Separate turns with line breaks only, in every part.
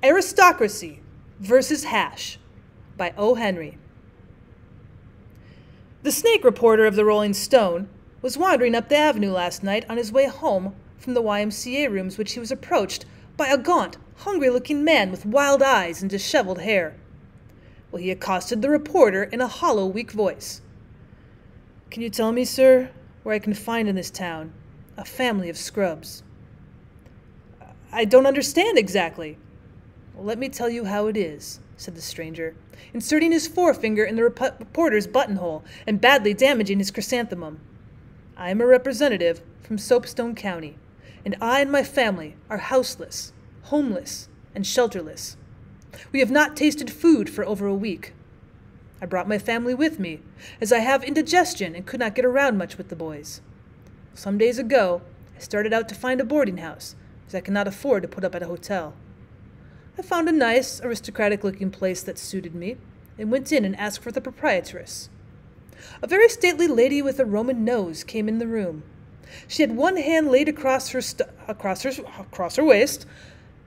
Aristocracy versus Hash by O. Henry. The snake reporter of the Rolling Stone was wandering up the avenue last night on his way home from the YMCA rooms, which he was approached by a gaunt, hungry-looking man with wild eyes and disheveled hair. Well, he accosted the reporter in a hollow, weak voice. "Can you tell me, sir, where I can find in this town a family of scrubs?" "I don't understand exactly." "Well, let me tell you how it is," said the stranger, inserting his forefinger in the reporter's buttonhole and badly damaging his chrysanthemum. "I am a representative from Soapstone County, and I and my family are houseless, homeless, and shelterless. We have not tasted food for over a week. I brought my family with me, as I have indigestion and could not get around much with the boys. Some days ago, I started out to find a boarding house, as I cannot afford to put up at a hotel. I found a nice, aristocratic-looking place that suited me, and went in and asked for the proprietress. A very stately lady with a Roman nose came in the room. She had one hand laid across her waist,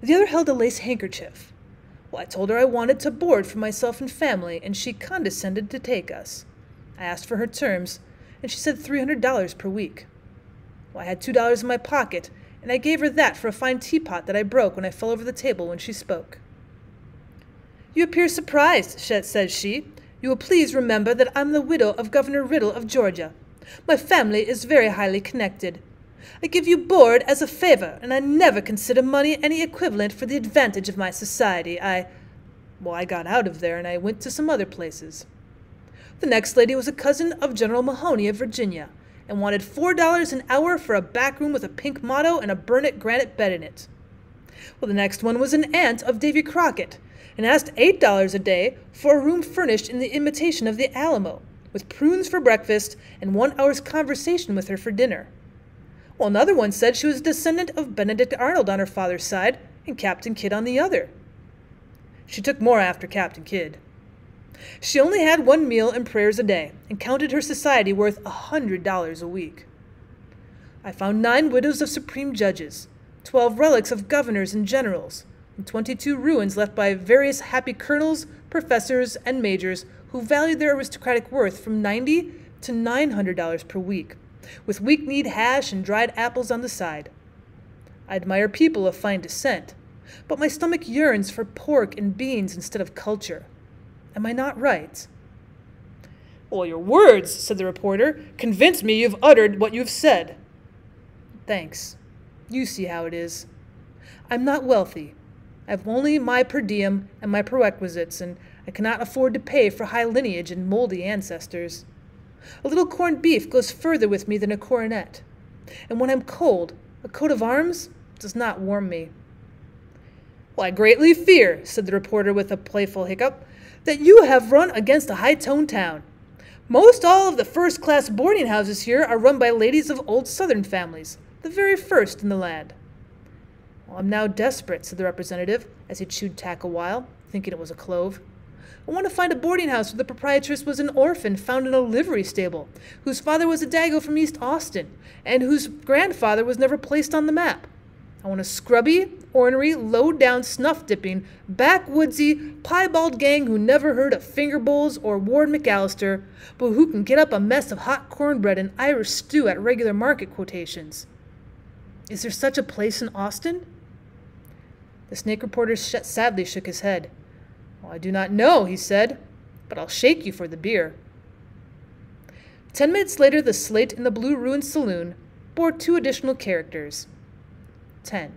the other held a lace handkerchief. Well, I told her I wanted to board for myself and family, and she condescended to take us. I asked for her terms, and she said $300 per week. Well, I had $2 in my pocket, and I gave her that for a fine teapot that I broke when I fell over the table when she spoke. "You appear surprised," says she. "You will please remember that I'm the widow of Governor Riddle of Georgia. My family is very highly connected. I give you board as a favor, and I never consider money any equivalent for the advantage of my society. I got out of there, and I went to some other places. The next lady was a cousin of General Mahoney of Virginia, and wanted $4 an hour for a back room with a pink motto and a burnet granite bed in it. Well, the next one was an aunt of Davy Crockett, and asked $8 a day for a room furnished in the imitation of the Alamo, with prunes for breakfast and 1 hour's conversation with her for dinner. Well, another one said she was a descendant of Benedict Arnold on her father's side and Captain Kidd on the other. She took more after Captain Kidd. She only had 1 meal and prayers a day, and counted her society worth $100 a week. I found 9 widows of supreme judges, 12 relics of governors and generals, and 22 ruins left by various happy colonels, professors, and majors who valued their aristocratic worth from $90 to $900 per week, with weak-kneed hash and dried apples on the side. I admire people of fine descent, but my stomach yearns for pork and beans instead of culture. Am I not right?" "Well, your words," said the reporter, "convince me you've uttered what you've said." "Thanks. You see how it is. I'm not wealthy. I've only my per diem and my perquisites, and I cannot afford to pay for high lineage and moldy ancestors. A little corned beef goes further with me than a coronet, and when I'm cold, a coat of arms does not warm me." "Well, I greatly fear," said the reporter with a playful hiccup, "that you have run against a high-toned town. Most all of the first-class boarding houses here are run by ladies of old Southern families, the very first in the land." "Well, I'm now desperate," said the representative, as he chewed tack a while, thinking it was a clove. "I want to find a boarding house where the proprietress was an orphan found in a livery stable, whose father was a dago from East Austin, and whose grandfather was never placed on the map. I want a scrubby, ornery, low-down, snuff-dipping, backwoodsy, piebald gang who never heard of finger bowls or Ward McAllister, but who can get up a mess of hot cornbread and Irish stew at regular market quotations. Is there such a place in Austin?" The snake reporter sadly shook his head. "Well, I do not know," he said, "but I'll shake you for the beer." 10 minutes later, the slate in the Blue Ruin Saloon bore 2 additional characters. 10.